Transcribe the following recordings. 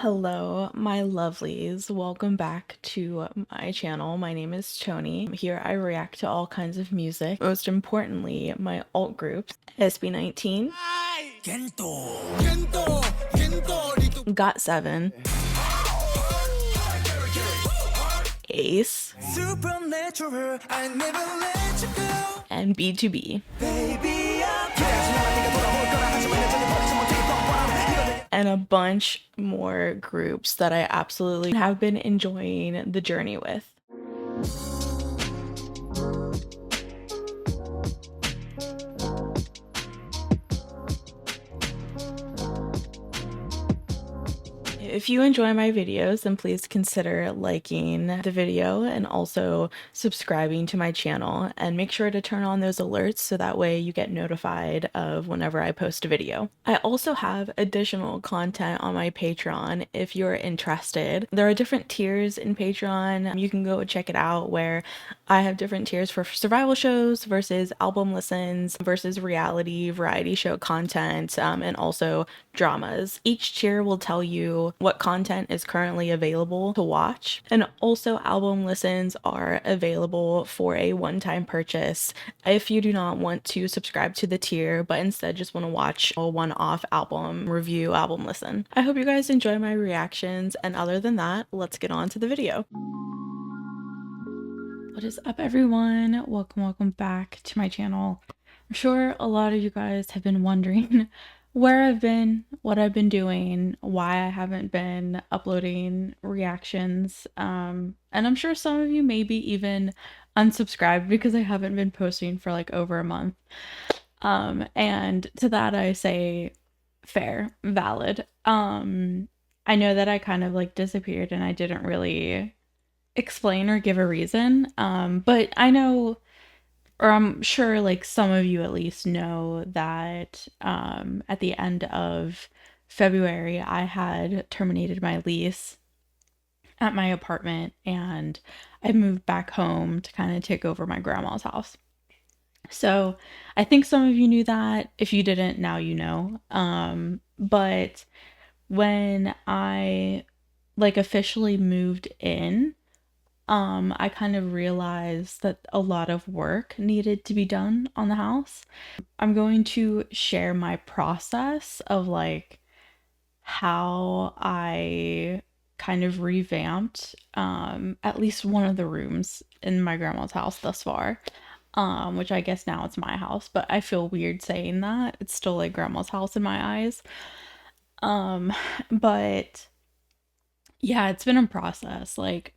Hello, my lovelies. Welcome back to my channel. My name is Tony. Here I react to all kinds of music, most importantly, my alt groups, SB19, Got 7, Ace, and B2B. And a bunch more groups that I absolutely have been enjoying the journey with. If you enjoy my videos, then please consider liking the video and also subscribing to my channel, and make sure to turn on those alerts so that way you get notified of whenever I post a video. I also have additional content on my Patreon if you're interested. There are different tiers in Patreon. You can go check it out, where I have different tiers for survival shows versus album listens versus reality variety show content, and also dramas. Each tier will tell you what content is currently available to watch, and also album listens are available for a one-time purchase if you do not want to subscribe to the tier but instead just want to watch a one-off album review, album listen. I hope you guys enjoy my reactions, and other than that, let's get on to the video. What is up, everyone? Welcome back to my channel. I'm sure a lot of you guys have been wondering where I've been, what I've been doing, why I haven't been uploading reactions, and I'm sure some of you maybe even unsubscribed because I haven't been posting for like over a month. And to that I say fair, valid. I know that I kind of like disappeared and I didn't really explain or give a reason, but I know, or I'm sure like some of you at least know that at the end of February I had terminated my lease at my apartment and I moved back home to kind of take over my grandma's house. So I think some of you knew that. If you didn't, now you know. But when I like officially moved in, I kind of realized that a lot of work needed to be done on the house. I'm going to share my process of like how I kind of revamped at least one of the rooms in my grandma's house thus far. Which I guess now it's my house, but I feel weird saying that. It's still like grandma's house in my eyes. Um, but yeah, it's been a process. Like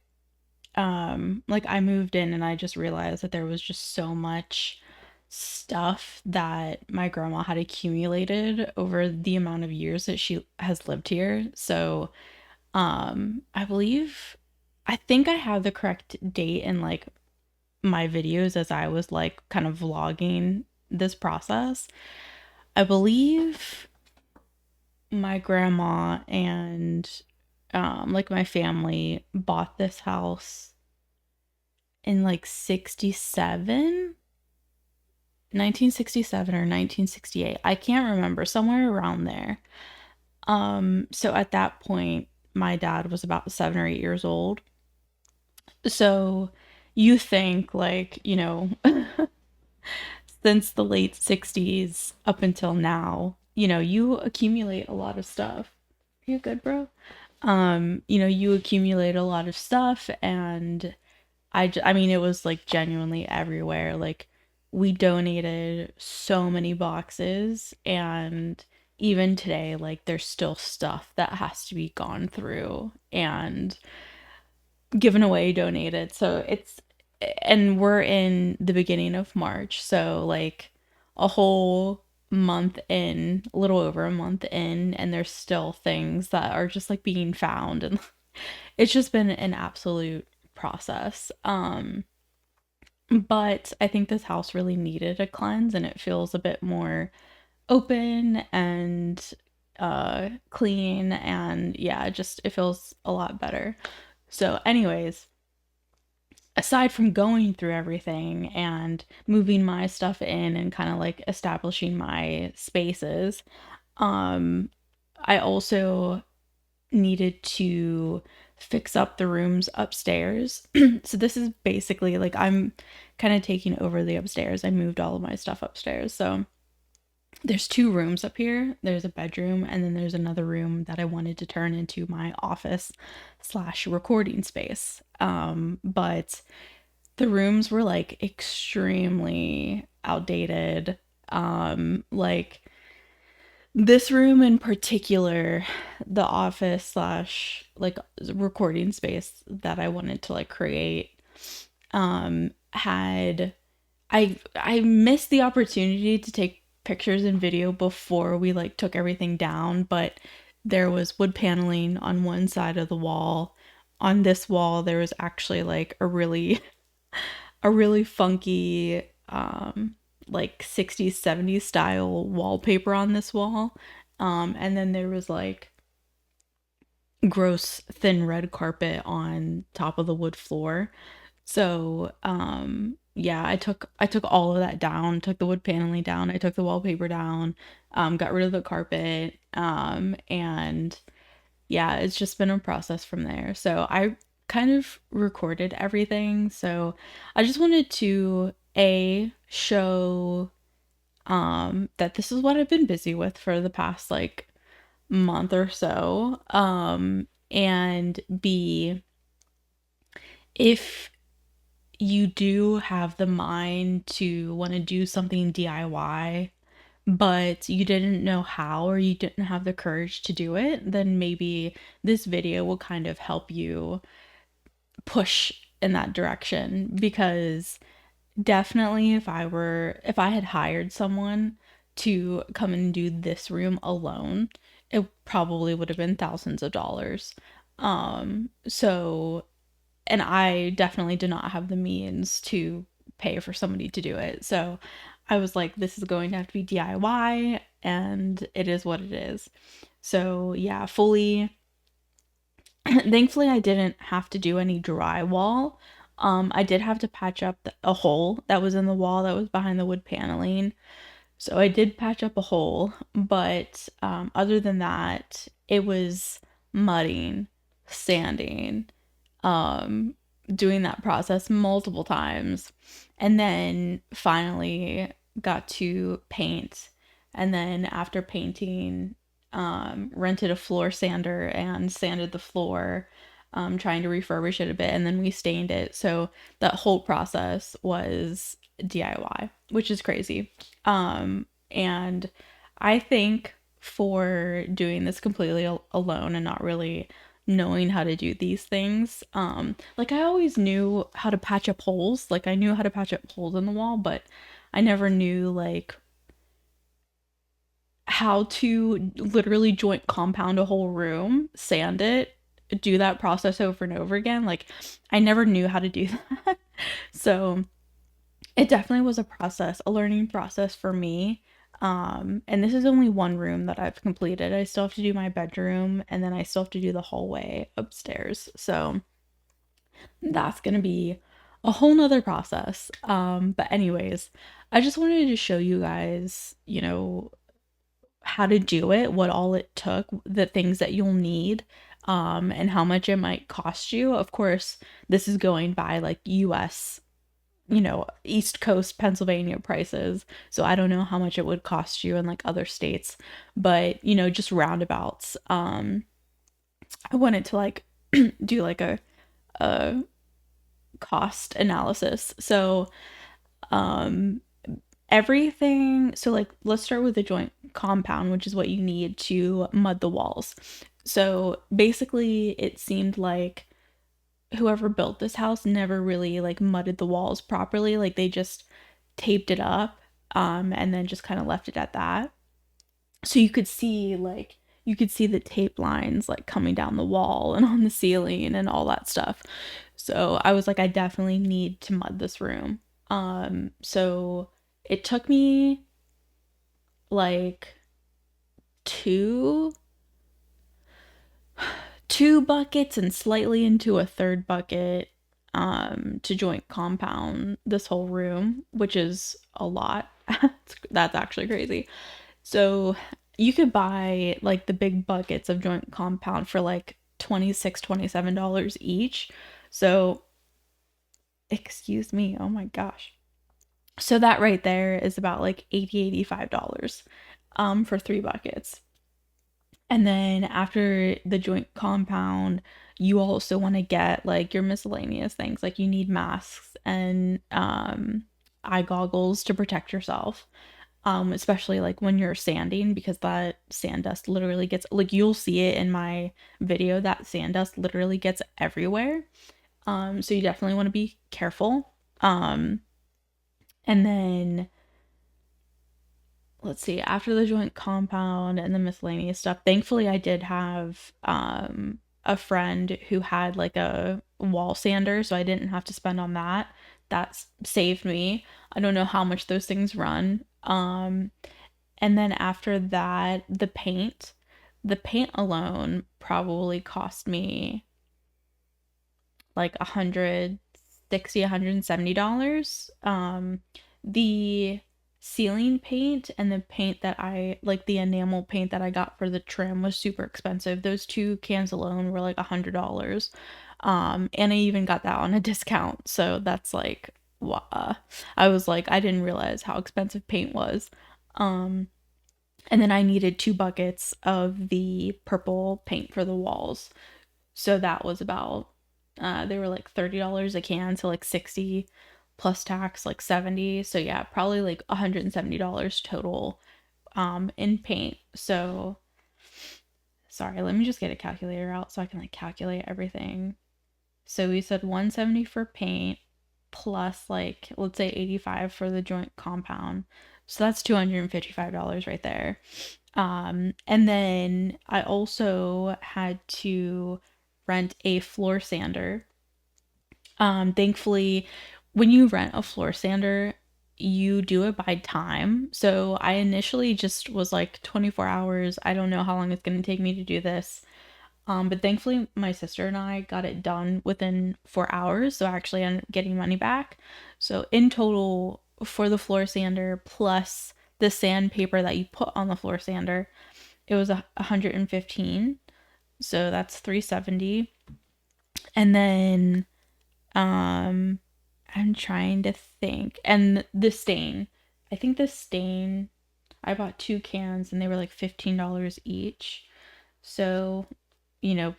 I moved in and I just realized that there was just so much stuff that my grandma had accumulated over the amount of years that she has lived here. So, I think I have the correct date in like my videos as I was like kind of vlogging this process. I believe my grandma and like my family bought this house in like 1967 or 1968. I can't remember, somewhere around there. So at that point, my dad was about 7 or 8 years old. So you think like, since the late 60s up until now, you accumulate a lot of stuff. You good, bro? You accumulate a lot of stuff, and I mean, it was like genuinely everywhere. Like, we donated so many boxes, and even today, like, there's still stuff that has to be gone through and given away, donated. And we're in the beginning of March, so like a whole month in, a little over a month in, and there's still things that are just like being found, and it's just been an absolute process. But I think this house really needed a cleanse, and it feels a bit more open and clean, and yeah, just it feels a lot better. So anyways, aside from going through everything and moving my stuff in and kind of like establishing my spaces, I also needed to fix up the rooms upstairs. So this is basically like I'm kind of taking over the upstairs. I moved all of my stuff upstairs. So there's two rooms up here. There's a bedroom, and then there's another room that I wanted to turn into my office slash recording space. But the rooms were like extremely outdated. Like this room in particular, the office slash like recording space that I wanted to like create, had I missed the opportunity to take pictures and video before we like took everything down, but there was wood paneling on one side of the wall. On this wall, there was actually like a really funky like 60s 70s style wallpaper on this wall. And then there was like gross thin red carpet on top of the wood floor. So, yeah, I took all of that down, took the wood paneling down, I took the wallpaper down, got rid of the carpet, and yeah, it's just been a process from there. So I kind of recorded everything. So I just wanted to show that this is what I've been busy with for the past like month or so. And B, if you do have the mind to want to do something DIY, but you didn't know how or you didn't have the courage to do it, then maybe this video will kind of help you push in that direction. Because definitely if I had hired someone to come and do this room alone, it probably would have been thousands of dollars. So and I definitely did not have the means to pay for somebody to do it. So I was like, this is going to have to be DIY, and it is what it is. So yeah, fully. Thankfully, I didn't have to do any drywall. I did have to patch up a hole that was in the wall that was behind the wood paneling. So I did patch up a hole, but other than that, it was mudding, sanding, um, doing that process multiple times, and then finally got to paint. And then after painting, rented a floor sander and sanded the floor, trying to refurbish it a bit, and then we stained it. So that whole process was DIY, which is crazy. And I think for doing this completely alone and not really knowing how to do these things, like I always knew how to patch up holes. Like I knew how to patch up holes in the wall, but I never knew like how to literally joint compound a whole room, sand it, do that process over and over again. Like I never knew how to do that. So it definitely was a process, a learning process for me. And this is only one room that I've completed. I still have to do my bedroom, and then I still have to do the hallway upstairs. So that's gonna be a whole nother process. But anyways, I just wanted to show you guys, how to do it, what all it took, the things that you'll need, and how much it might cost you. Of course, this is going by like US, East Coast Pennsylvania prices. So I don't know how much it would cost you in like other states, but just roundabouts. I wanted to like do like a cost analysis. So um everything, so like let's start with the joint compound, which is what you need to mud the walls. So basically it seemed like whoever built this house never really like mudded the walls properly. Like they just taped it up, and then just kind of left it at that. So you could see the tape lines like coming down the wall and on the ceiling and all that stuff. So I was like, I definitely need to mud this room. So it took me like two two buckets and slightly into a third bucket, to joint compound this whole room, which is a lot. That's actually crazy. So you could buy like the big buckets of joint compound for like 26, $27 each. So, excuse me, oh my gosh. So that right there is about like 80, $85 for 3 buckets. And then after the joint compound, you also want to get like your miscellaneous things. Like you need masks and eye goggles to protect yourself. Especially like when you're sanding, because that sand dust literally gets, like, you'll see it in my video, that sand dust literally gets everywhere. So you definitely want to be careful. And then let's see, after the joint compound and the miscellaneous stuff, thankfully I did have a friend who had like a wall sander, so I didn't have to spend on that. That saved me. I don't know how much those things run. And then after that, the paint alone probably cost me like $170. The ceiling paint and the paint that I like, the enamel paint that I got for the trim, was super expensive. Those 2 cans alone were like $100. And I even got that on a discount. So that's like, I was like, I didn't realize how expensive paint was. Um, and then I needed 2 buckets of the purple paint for the walls. So that was about, they were like $30 a can, so like 60 plus tax, like 70. So yeah, probably like $170 total in paint. So sorry, let me just get a calculator out so I can like calculate everything. So we said 170 for paint plus like, let's say 85 for the joint compound. So that's $255 right there. And then I also had to rent a floor sander. Thankfully, when you rent a floor sander, you do it by time. So I initially just was like 24 hours. I don't know how long it's going to take me to do this. But thankfully, my sister and I got it done within 4 hours. So I actually ended up getting money back. So in total, for the floor sander plus the sandpaper that you put on the floor sander, it was 115. So that's 370. And then um I'm trying to think. And the stain. I think the stain, I bought 2 cans and they were like $15 each. So,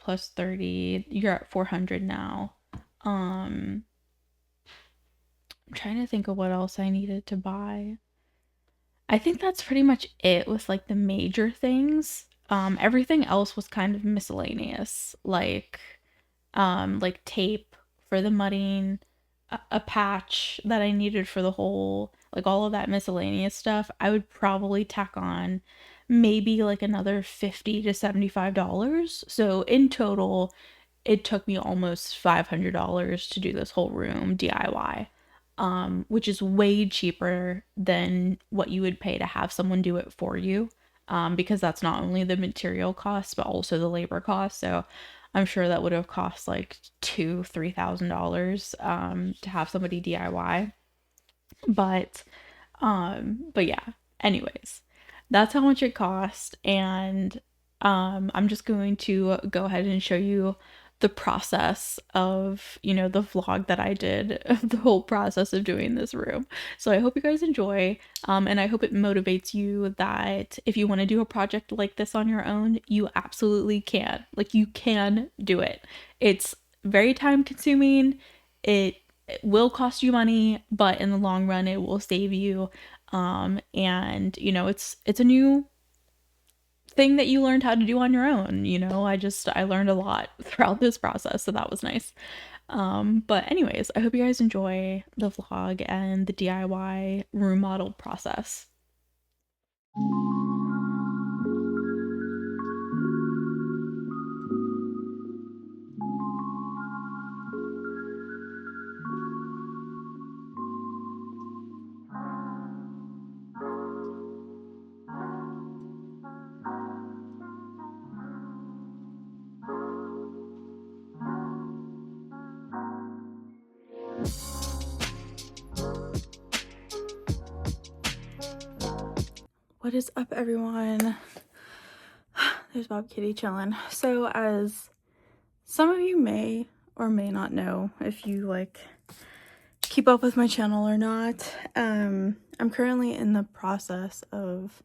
plus 30, you're at 400 now. I'm trying to think of what else I needed to buy. I think that's pretty much it with like the major things. Everything else was kind of miscellaneous, like tape for the mudding, a patch that I needed for the hole, like all of that miscellaneous stuff. I would probably tack on maybe like another $50 to $75. So in total, it took me almost $500 to do this whole room DIY, which is way cheaper than what you would pay to have someone do it for you, because that's not only the material cost but also the labor cost. So I'm sure that would have cost like $2,000 to $3,000 to have somebody DIY. But yeah, anyways, that's how much it cost. And I'm just going to go ahead and show you the process of, the vlog that I did of the whole process of doing this room. So I hope you guys enjoy, and I hope it motivates you that if you want to do a project like this on your own, you absolutely can. Like, you can do it. It's very time consuming. It will cost you money, but in the long run it will save you. And it's a new thing that you learned how to do on your own. I learned a lot throughout this process, so that was nice. But anyways, I hope you guys enjoy the vlog and the DIY remodel process. What is up, everyone? There's Bob Kitty chilling. So as some of you may or may not know, if you like keep up with my channel or not, I'm currently in the process of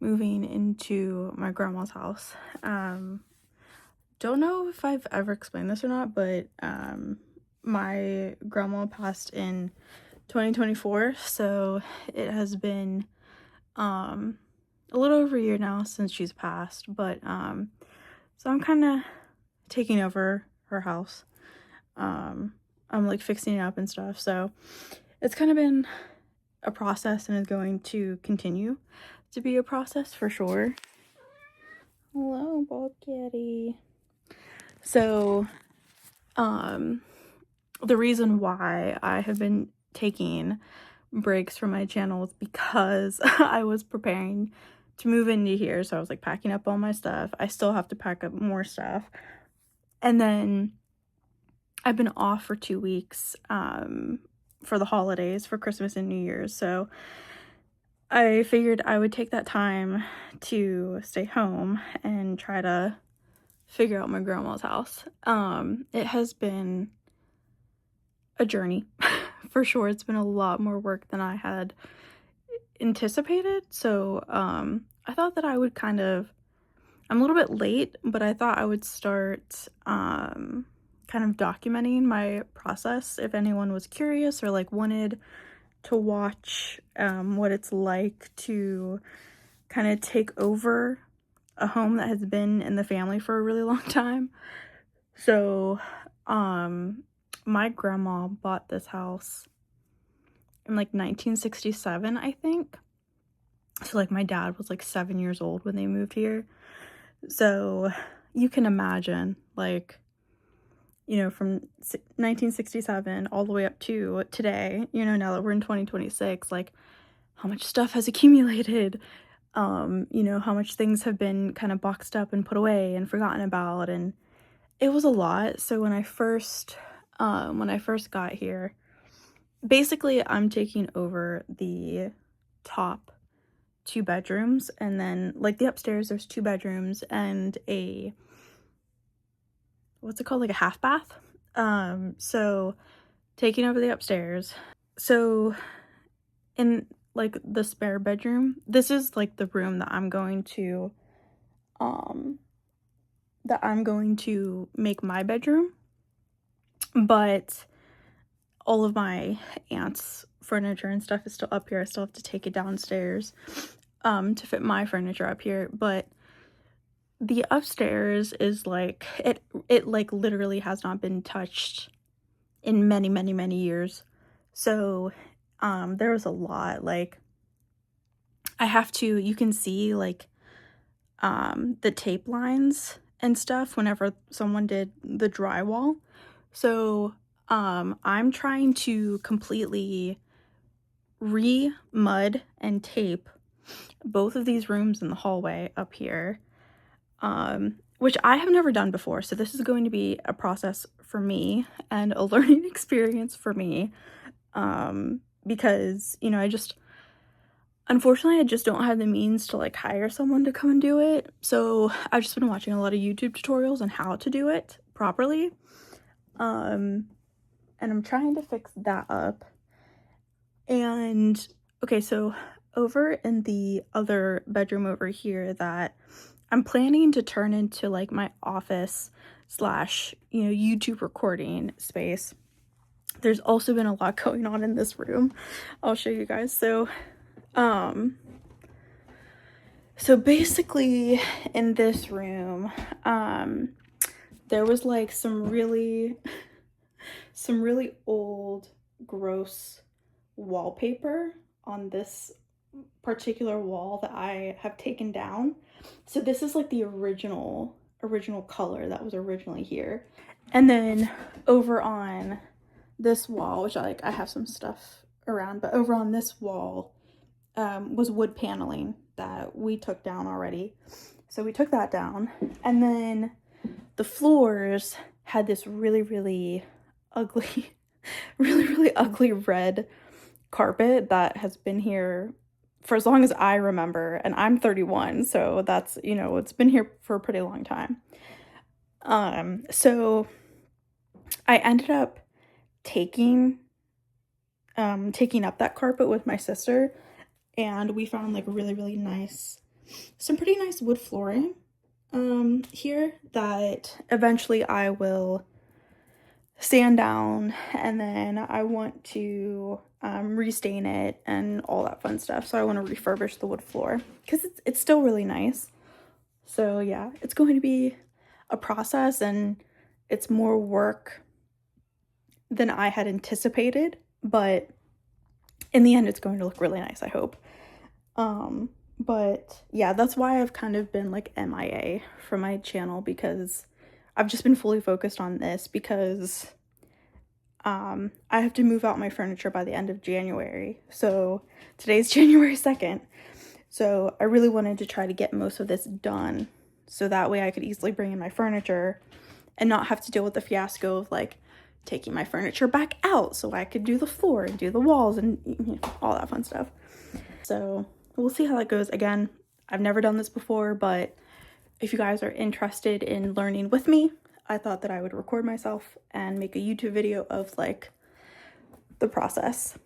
moving into my grandma's house. Don't know if I've ever explained this or not, but my grandma passed in 2024, so it has been a little over a year now since she's passed, but so I'm kind of taking over her house. I'm like fixing it up and stuff, so it's kind of been a process and is going to continue to be a process for sure. Hello, Bob Kitty. So the reason why I have been taking breaks from my channel is because I was preparing to move into here, so I was like packing up all my stuff. I still have to pack up more stuff, and then I've been off for 2 weeks for the holidays, for Christmas and New Year's, so I figured I would take that time to stay home and try to figure out my grandma's house. It has been a journey for sure. It's been a lot more work than I had anticipated, so I thought that I would I'm a little bit late, but I thought I would start kind of documenting my process if anyone was curious or like wanted to watch what it's like to kind of take over a home that has been in the family for a really long time. So my grandma bought this house in like 1967, I think. So like my dad was like 7 years old when they moved here. So you can imagine, like, you know, from 1967 all the way up to today, you know, now that we're in 2026, like how much stuff has accumulated, you know, how much things have been kind of boxed up and put away and forgotten about, and it was a lot. So when I first got here, basically I'm taking over the top 2 bedrooms, and then like the upstairs there's 2 bedrooms and a, what's it called, like a half bath. So taking over the upstairs. So in like the spare bedroom, this is like the room that I'm going to make my bedroom, but all of my aunt's furniture and stuff is still up here. I still have to take it downstairs to fit my furniture up here, but the upstairs is like it like literally has not been touched in many years. So there was a lot, like you can see like the tape lines and stuff whenever someone did the drywall. So I'm trying to completely re-mud and tape both of these rooms in the hallway up here, which I have never done before. So this is going to be a process for me and a learning experience for me, because, you know, unfortunately, I just don't have the means to like hire someone to come and do it. So I've just been watching a lot of YouTube tutorials on how to do it properly. And I'm trying to fix that up. And okay, so over in the other bedroom over here that I'm planning to turn into like my office / you know, YouTube recording space, there's also been a lot going on in this room. I'll show you guys. So basically in this room, there was like some really old, gross wallpaper on this particular wall that I have taken down. So this is like the original color that was originally here. And then over on this wall, which I have some stuff around, but over on this wall was wood paneling that we took down already. So we took that down, and then the floors had this really ugly red carpet that has been here for as long as I remember, and I'm 31, so that's, you know, it's been here for a pretty long time. So I ended up taking taking up that carpet with my sister, and we found like really nice, some pretty nice wood flooring here that eventually I will sand down, and then I want to restain it and all that fun stuff. So I want to refurbish the wood floor because it's still really nice. So yeah, it's going to be a process, and it's more work than I had anticipated, but in the end it's going to look really nice, I hope. But yeah, that's why I've kind of been like MIA from my channel, because I've just been fully focused on this, because I have to move out my furniture by the end of January. So today's January 2nd. So I really wanted to try to get most of this done, so that way I could easily bring in my furniture and not have to deal with the fiasco of like taking my furniture back out so I could do the floor and do the walls and, you know, all that fun stuff. So we'll see how that goes. Again, I've never done this before, but if you guys are interested in learning with me, I thought that I would record myself and make a YouTube video of like the process.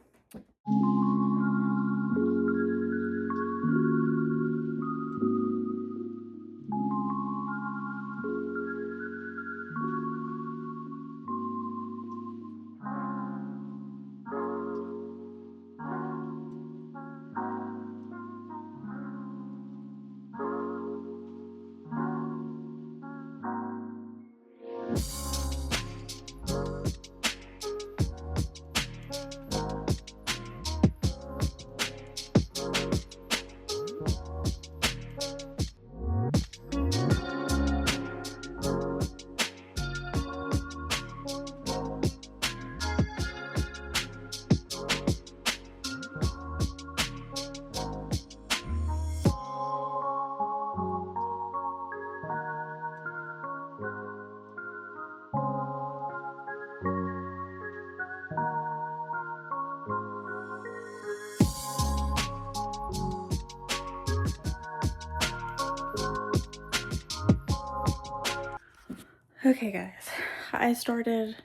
Okay guys, I started,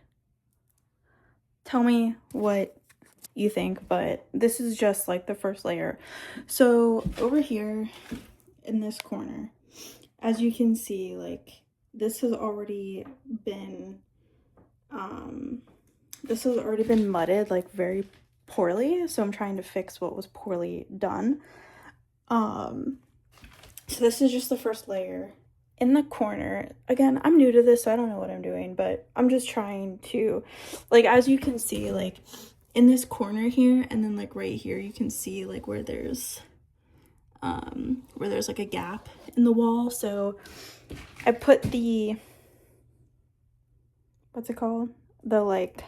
tell me what you think, but this is just like the first layer. So over here in this corner, as you can see, like this has already been mudded like very poorly, so I'm trying to fix what was poorly done. So this is just the first layer. In the corner, again, I'm new to this, so I don't know what I'm doing, but I'm just trying to, like, as you can see, like in this corner here, and then like right here, you can see like where there's like a gap in the wall. So I put the, what's it called, the like,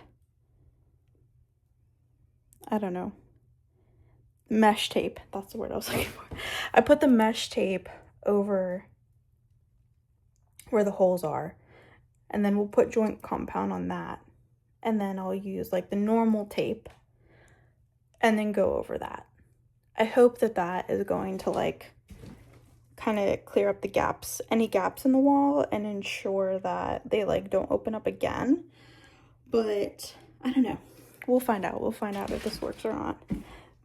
I don't know, mesh tape, that's the word I was looking for. I put the mesh tape over where the holes are, and then we'll put joint compound on that, and then I'll use like the normal tape and then go over that. I hope that that is going to like kind of clear up the gaps, any gaps in the wall, and ensure that they like don't open up again. But I don't know, we'll find out if this works or not.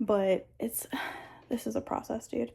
But this is a process, dude.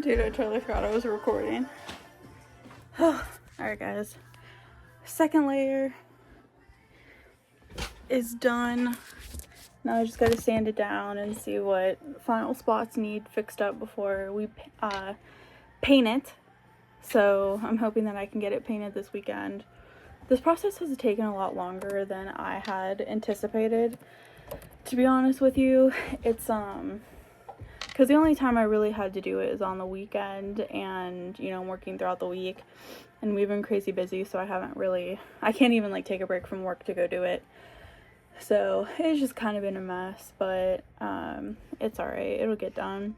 Dude, I totally forgot I was recording. Alright guys, second layer is done. Now I just gotta sand it down and see what final spots need fixed up before we paint it. So I'm hoping that I can get it painted this weekend. This process has taken a lot longer than I had anticipated, to be honest with you. It's because the only time I really had to do it is on the weekend, and you know, I'm working throughout the week and we've been crazy busy, so I can't even like take a break from work to go do it. So it's just kind of been a mess, but it's all right, it'll get done.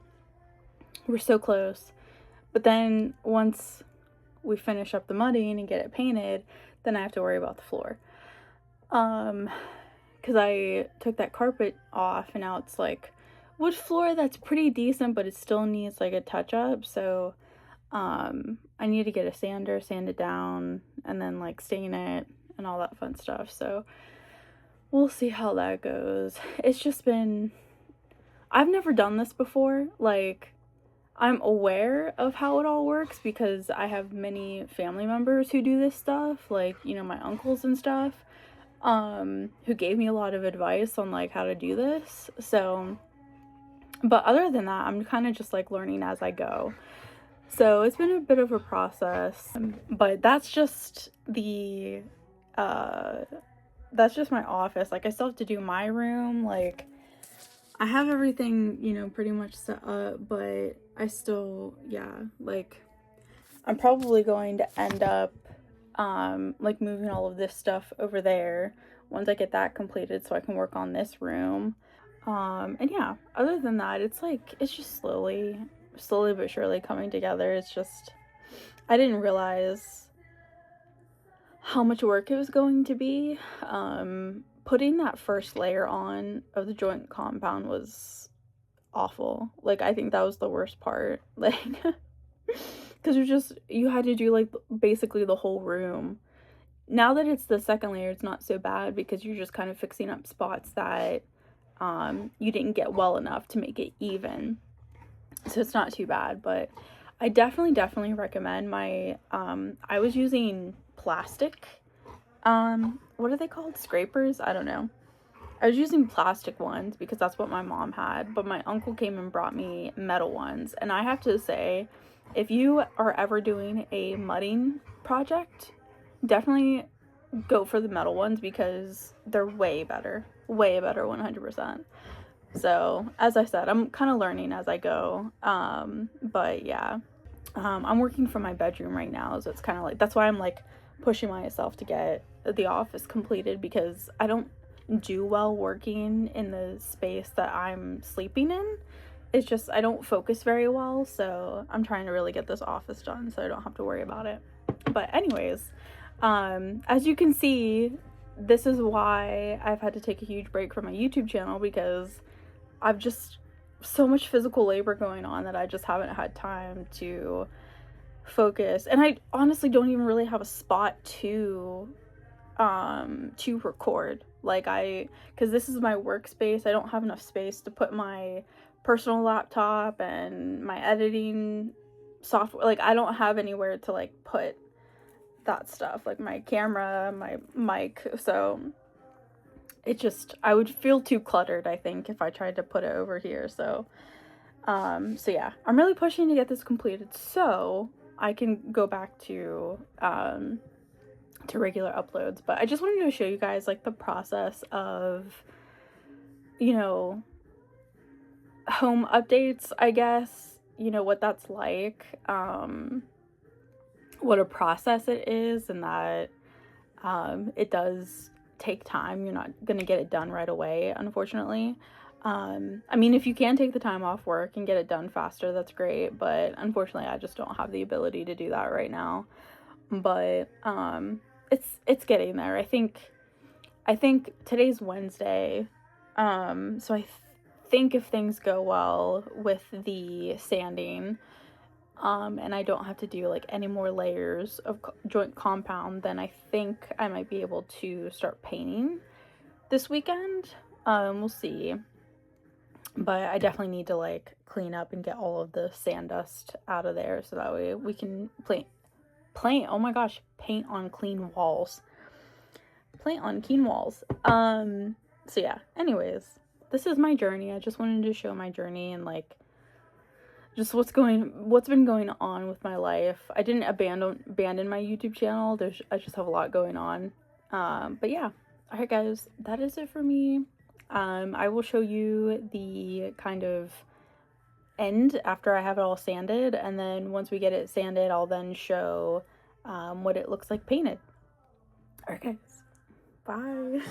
We're so close. But then once we finish up the mudding and get it painted, then I have to worry about the floor. Because I took that carpet off and now it's like wood floor that's pretty decent, but it still needs like a touch up. So I need to get a sander, sand it down, and then like stain it and all that fun stuff. So we'll see how that goes. It's just been, I've never done this before. Like, I'm aware of how it all works because I have many family members who do this stuff, like, you know, my uncles and stuff, who gave me a lot of advice on like how to do this. So, but other than that, I'm kind of just like learning as I go. So it's been a bit of a process, but that's just my office. Like, I still have to do my room. Like, I have everything, you know, pretty much set up, but I still, yeah, like, I'm probably going to end up, like, moving all of this stuff over there once I get that completed so I can work on this room. And yeah, other than that, it's like, it's just slowly but surely coming together. It's just, I didn't realize how much work it was going to be. Putting that first layer on of the joint compound was awful. Like, I think that was the worst part. Like, because you had to do like basically the whole room. Now that it's the second layer, it's not so bad because you're just kind of fixing up spots that you didn't get well enough to make it even. So it's not too bad, but I definitely recommend my, I was using plastic, what are they called? Scrapers? I don't know. I was using plastic ones because that's what my mom had, but my uncle came and brought me metal ones. And I have to say, if you are ever doing a mudding project, definitely go for the metal ones because they're way better 100%. So as I said, I'm kind of learning as I go. But yeah, I'm working from my bedroom right now, so it's kind of like, that's why I'm like pushing myself to get the office completed, because I don't do well working in the space that I'm sleeping in. It's just, I don't focus very well, so I'm trying to really get this office done so I don't have to worry about it. But anyways, as you can see, this is why I've had to take a huge break from my YouTube channel, because I've just so much physical labor going on that I just haven't had time to focus. And I honestly don't even really have a spot to record. Like, because this is my workspace, I don't have enough space to put my personal laptop and my editing software. Like, I don't have anywhere to like put that stuff, like my camera, my mic. So it just, I would feel too cluttered, I think, if I tried to put it over here. So yeah, I'm really pushing to get this completed so I can go back to regular uploads. But I just wanted to show you guys like the process of, you know, home updates, I guess, you know, what that's like, what a process it is, and that it does take time. You're not gonna get it done right away, unfortunately. I mean, if you can take the time off work and get it done faster, that's great, but unfortunately I just don't have the ability to do that right now. But it's getting there. I think today's Wednesday, so I think if things go well with the sanding, and I don't have to do like any more layers of joint compound, then I think I might be able to start painting this weekend. We'll see. but I definitely need to like clean up and get all of the sand dust out of there so that way we can oh my gosh, paint on clean walls. Paint on clean walls. So yeah, anyways, this is my journey. I just wanted to show my journey and like just what's been going on with my life. I didn't abandon my YouTube channel. I just have a lot going on. But yeah. All right, guys, that is it for me. I will show you the kind of end after I have it all sanded, and then once we get it sanded, I'll then show what it looks like painted. All right, guys. Bye.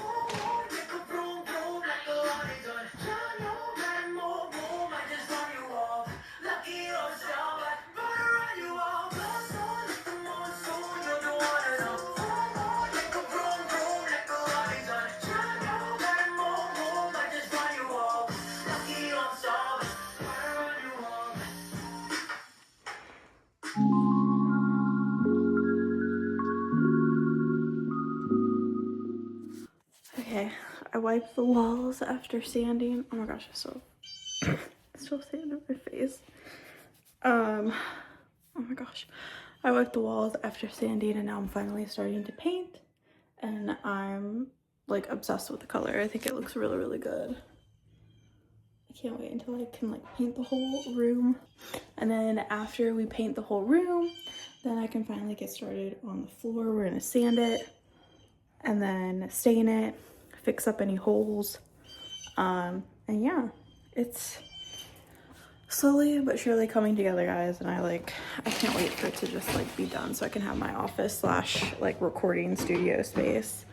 Okay, I wiped the walls after sanding. Oh my gosh, I still sand in my face. Oh my gosh. I wiped the walls after sanding and now I'm finally starting to paint, and I'm like obsessed with the color. I think it looks really, really good. I can't wait until I can like paint the whole room. And then after we paint the whole room, then I can finally get started on the floor. We're gonna sand it and then stain it, fix up any holes. And yeah, it's slowly but surely coming together, guys, and I can't wait for it to just like be done so I can have my office slash like recording studio space.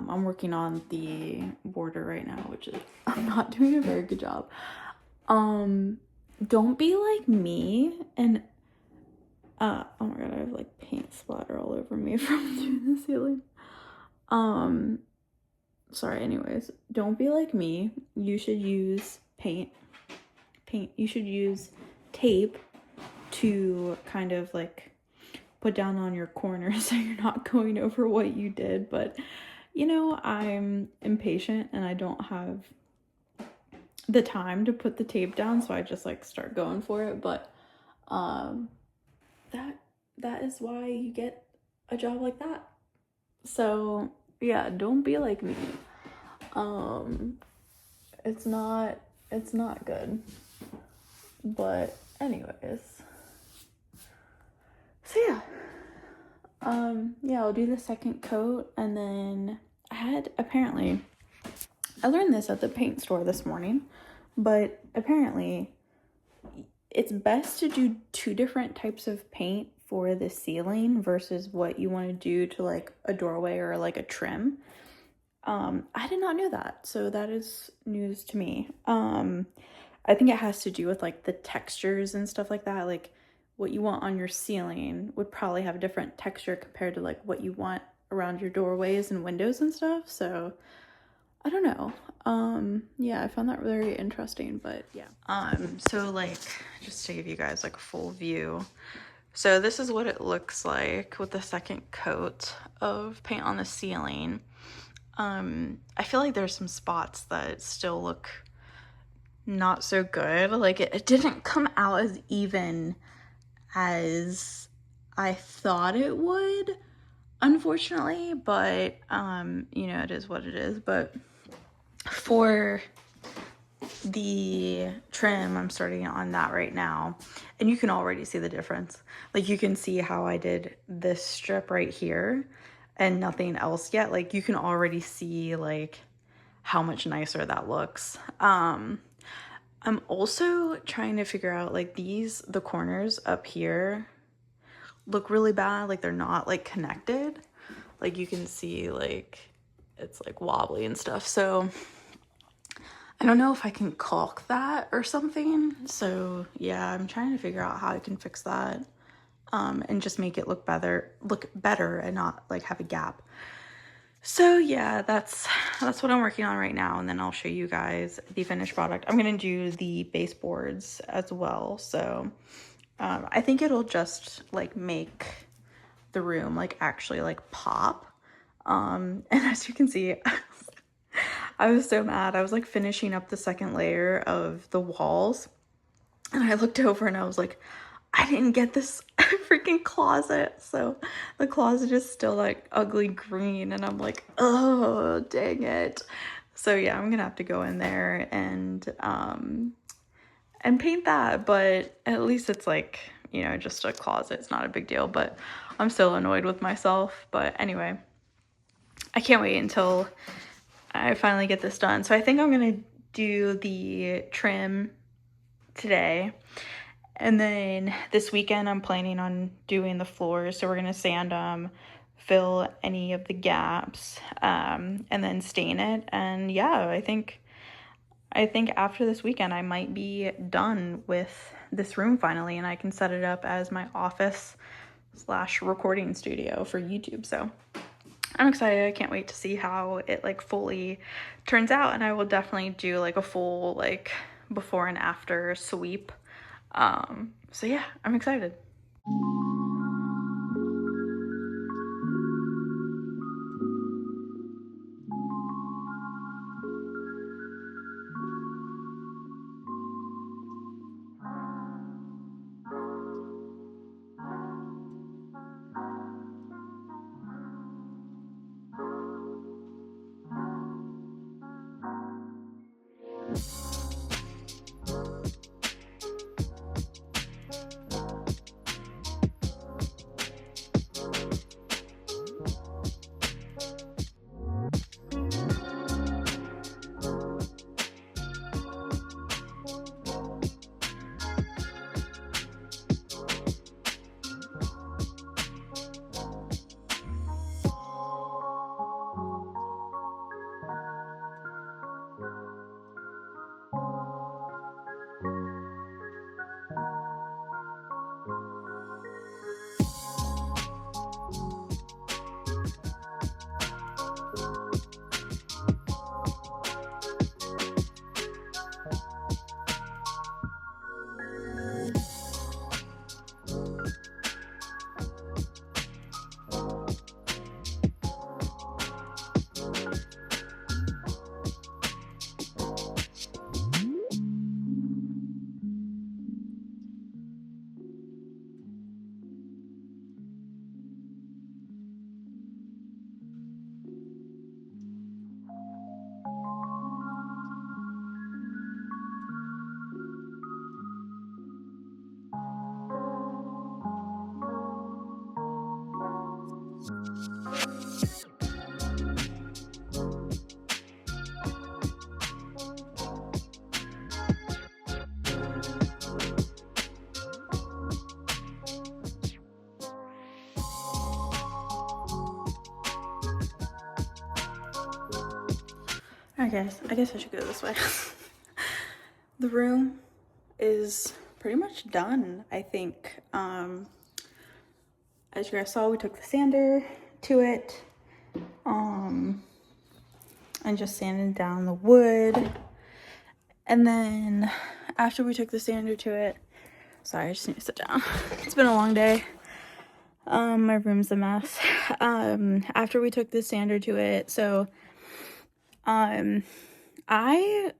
I'm working on the border right now, which is I'm not doing a very good job. Don't be like me and oh my god, I have like paint splatter all over me from doing the ceiling. Sorry, anyways, don't be like me. You should use you should use tape to kind of like put down on your corners so you're not going over what you did. But you know, I'm impatient and I don't have the time to put the tape down, so I just like start going for it. But that is why you get a job like that. So yeah, don't be like me. It's not good. But anyways, so yeah, I'll do the second coat, and then I learned this at the paint store this morning, but apparently it's best to do 2 different types of paint for the ceiling versus what you want to do to like a doorway or like a trim. I did not know that, so that is news to me. I think it has to do with like the textures and stuff like that. Like what you want on your ceiling would probably have a different texture compared to like what you want around your doorways and windows and stuff. So I don't know. Yeah, I found that very interesting, but yeah. So like, just to give you guys like a full view. So this is what it looks like with the second coat of paint on the ceiling. I feel like there's some spots that still look not so good. Like it didn't come out as even as I thought it would, unfortunately, but you know, it is what it is. But for the trim, I'm starting on that right now, and you can already see the difference. Like you can see how I did this strip right here and nothing else yet. Like you can already see like how much nicer that looks. I'm also trying to figure out like the corners up here look really bad. Like they're not like connected. Like you can see like it's like wobbly and stuff. So I don't know if I can caulk that or something. So yeah, I'm trying to figure out how I can fix that and just make it look better and not like have a gap. So yeah, that's what I'm working on right now, and then I'll show you guys the finished product. I'm gonna do the baseboards as well. So I think it'll just like make the room like actually like pop. And as you can see, I was so mad. I was like finishing up the second layer of the walls, and I looked over and I was like, I didn't get this freaking closet. So the closet is still like ugly green, and I'm like, oh, dang it. So yeah, I'm gonna have to go in there and paint that, but at least it's like, you know, just a closet. It's not a big deal, but I'm still annoyed with myself. But anyway, I can't wait until I finally get this done. So I think I'm gonna do the trim today. And then this weekend I'm planning on doing the floors. So we're gonna sand them, fill any of the gaps, and then stain it. And yeah, I think after this weekend I might be done with this room finally, and I can set it up as my office / recording studio for YouTube. So I'm excited. I can't wait to see how it like fully turns out, and I will definitely do like a full like before and after sweep. So yeah, I'm excited. Alright guys, I guess I should go this way. The room is pretty much done, I think. As you guys saw, we took the sander to it, and just sanding down the wood. And then after we took the sander to it, sorry, I just need to sit down. It's been a long day. My room's a mess. After we took the sander to it, so I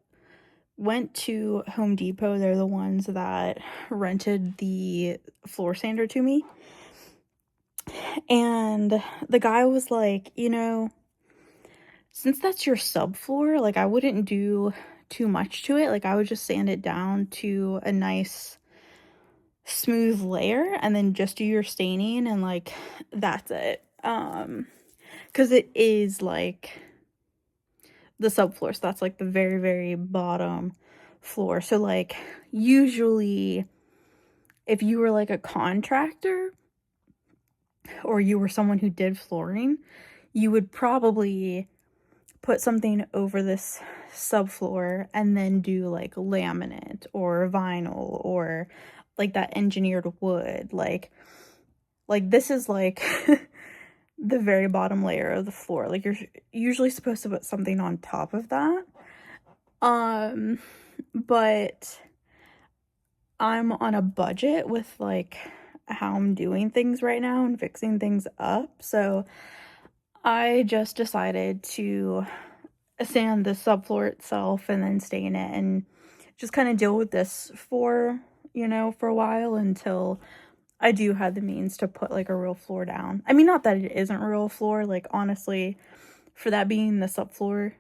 went to Home Depot. They're the ones that rented the floor sander to me. And the guy was like, you know, since that's your subfloor, like I wouldn't do too much to it. Like I would just sand it down to a nice smooth layer and then just do your staining and like that's it. Because it is like the subfloor, so that's like the very, very bottom floor. So like usually if you were like a contractor or you were someone who did flooring, you would probably put something over this subfloor and then do like laminate or vinyl or like that engineered wood. Like this is like the very bottom layer of the floor. Like you're usually supposed to put something on top of that. But I'm on a budget with like how I'm doing things right now and fixing things up. So I just decided to sand the subfloor itself and then stain it and just kind of deal with this for, you know, for a while until I do have the means to put like a real floor down. I mean, not that it isn't real floor, like honestly, for that being the subfloor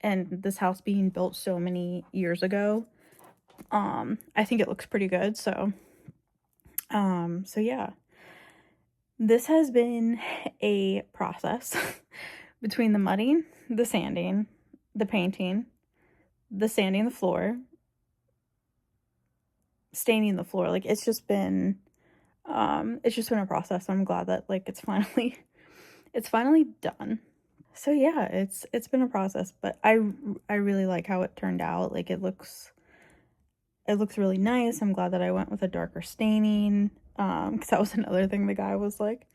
and this house being built so many years ago, I think it looks pretty good. So yeah. This has been a process between the mudding, the sanding, the painting, the sanding the floor, staining the floor. Like it's just been a process. I'm glad that like it's finally done. So yeah, it's been a process, but I really like how it turned out. Like it looks really nice. I'm glad that I went with a darker staining. Because that was another thing the guy was like,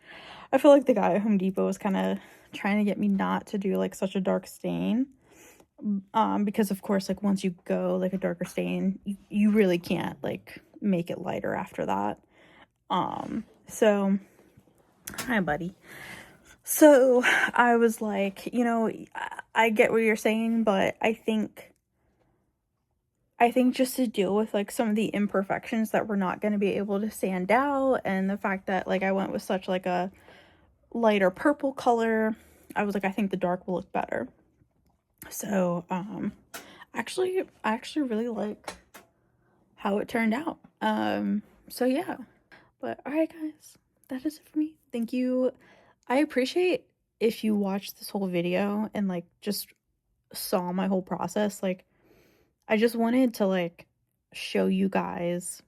I feel like the guy at Home Depot was kind of trying to get me not to do like such a dark stain. Because of course, like once you go like a darker stain, you really can't like make it lighter after that. So hi buddy. So I was like, you know, I get what you're saying, but I think just to deal with like some of the imperfections that we're not going to be able to sand out, and the fact that like I went with such like a lighter purple color, I was like, I think the dark will look better. So actually I actually really like how it turned out. So yeah. But all right guys, that is it for me. Thank you. I appreciate if you watched this whole video and like just saw my whole process. Like I just wanted to like show you guys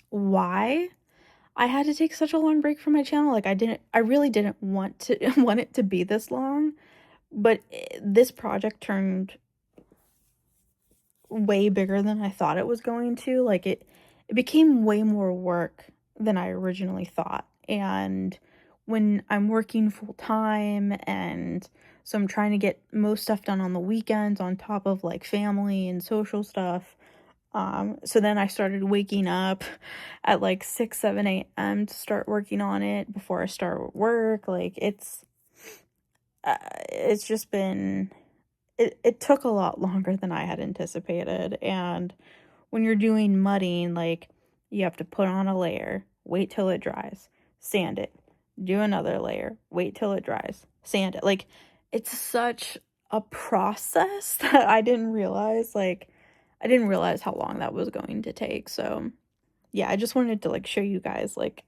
why I had to take such a long break from my channel. Like I really didn't want it to be this long, but this project turned way bigger than I thought it was going to. Like it became way more work than I originally thought. And when I'm working full time, and so I'm trying to get most stuff done on the weekends on top of like family and social stuff. So then I started waking up at like 6, 7 a.m. to start working on it before I start work. Like it's just been, it took a lot longer than I had anticipated. And when you're doing mudding, like you have to put on a layer, wait till it dries, sand it, do another layer, wait till it dries, sand it. Like it's such a process that I didn't realize how long that was going to take. So yeah, I just wanted to like show you guys, like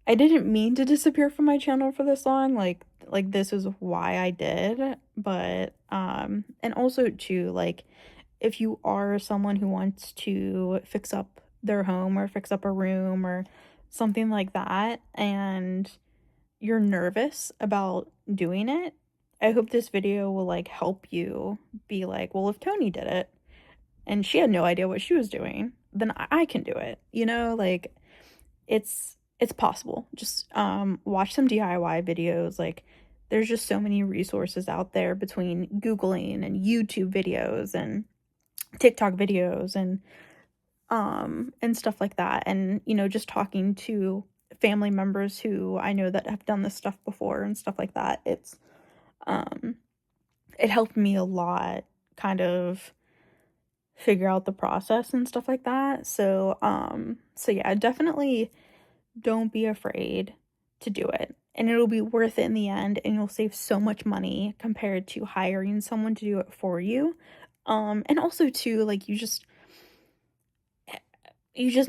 I didn't mean to disappear from my channel for this long. Like this is why I did. But and also too, like if you are someone who wants to fix up their home or fix up a room or something like that, and you're nervous about doing it, I hope this video will like help you be like, well, if Tony did it and she had no idea what she was doing, then I can do it. You know, like it's it's possible. Just watch some DIY videos. Like, there's just so many resources out there between Googling and YouTube videos and TikTok videos and stuff like that. And, just talking to family members who I know that have done this stuff before and stuff like that. Um it helped me a lot kind of figure out the process and stuff like that. So yeah, definitely don't be afraid to do it. And it'll be worth it in the end, and you'll save so much money compared to hiring someone to do it for you. And also too, like, you just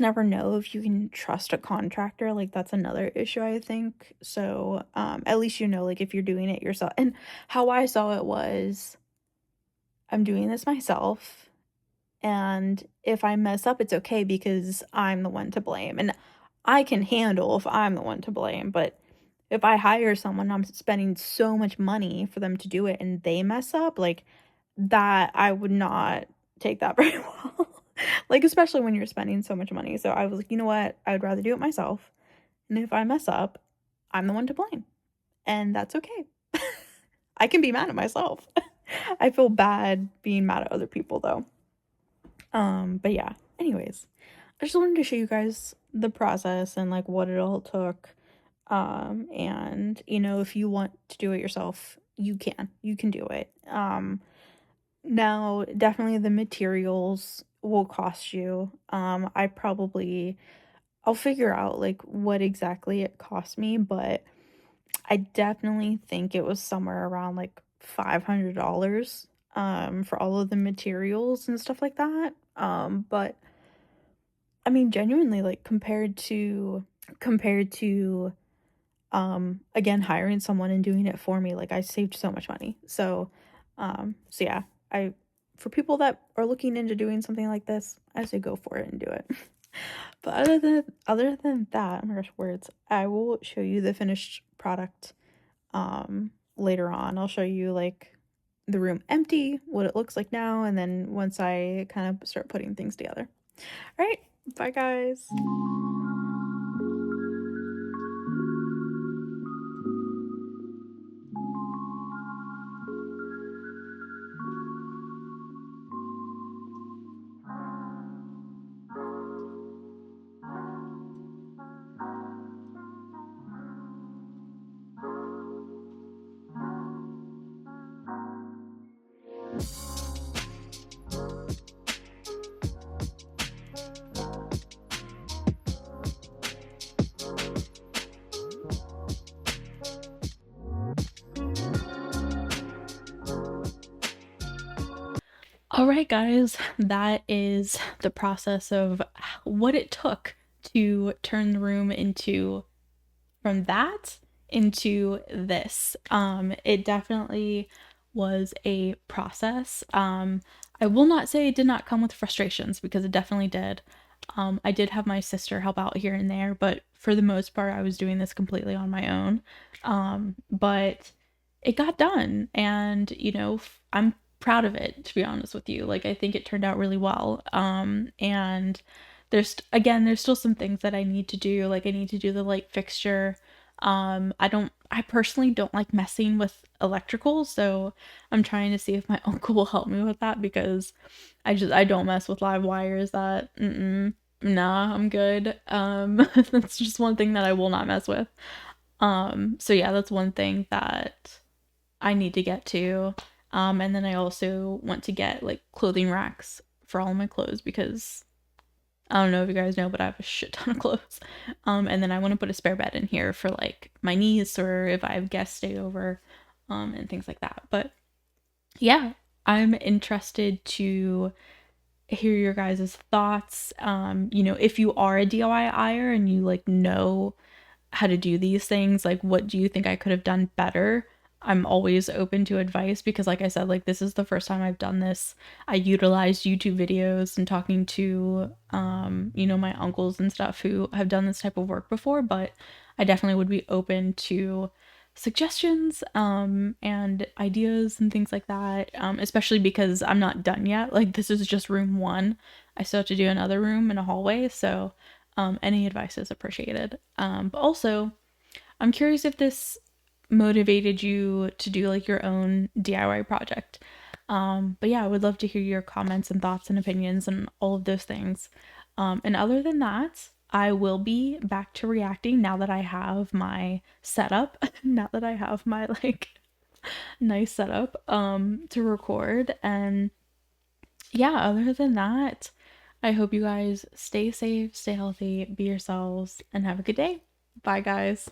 never know if you can trust a contractor. Like, that's another issue, I think. So, at least like, if you're doing it yourself. And how I saw it was, I'm doing this myself, and if I mess up, it's okay because I'm the one to blame. And I can handle if I'm the one to blame, but if I hire someone, I'm spending so much money for them to do it and they mess up, like, that I would not take that very well. Like, especially when you're spending so much money. So I was like, you know what? I would rather do it myself. And if I mess up, I'm the one to blame. And that's okay. I can be mad at myself. I feel bad being mad at other people though. But yeah, anyways, I just wanted to show you guys the process and like what it all took. And if you want to do it yourself, you can do it. Now definitely the materials will cost you. I'll figure out like what exactly it cost me, but I definitely think it was somewhere around like $500 for all of the materials and stuff like that. But I mean, genuinely, like, compared to again, hiring someone and doing it for me, like, I saved so much money. So yeah, I for people that are looking into doing something like this, I say go for it and do it. But other than that, oh my gosh, words, I will show you the finished product later on. I'll show you like the room empty, what it looks like now, and then once I kind of start putting things together. All right, bye guys. All right, guys, that is the process of what it took to turn the room from that into this. It definitely was a process. I will not say it did not come with frustrations because it definitely did. I did have my sister help out here and there, but for the most part, I was doing this completely on my own. But it got done, and I'm proud of it, to be honest with you. Like, I think it turned out really well. And there's still some things that I need to do. Like, I need to do the light fixture. I personally don't like messing with electrical, so I'm trying to see if my uncle will help me with that because I don't mess with live wires. Nah, I'm good. That's just one thing that I will not mess with. So yeah, that's one thing that I need to get to. And then I also want to get like clothing racks for all of my clothes because I don't know if you guys know, but I have a shit ton of clothes. And then I want to put a spare bed in here for like my niece or if I have guests stay over, and things like that. But yeah, I'm interested to hear your guys' thoughts. If you are a DIYer and you like know how to do these things, like what do you think I could have done better? I'm always open to advice because like I said, like this is the first time I've done this. I utilized YouTube videos and talking to my uncles and stuff who have done this type of work before, but I definitely would be open to suggestions and ideas and things like that, especially because I'm not done yet. Like this is just room 1. I still have to do another room and a hallway, so Any advice is appreciated. But also, I'm curious if this motivated you to do like your own DIY project. But yeah, I would love to hear your comments and thoughts and opinions and all of those things. And other than that, I will be back to reacting now that I have my setup, now that I have my like nice setup to record. And yeah, other than that, I hope you guys stay safe, stay healthy, be yourselves, and have a good day. Bye, guys.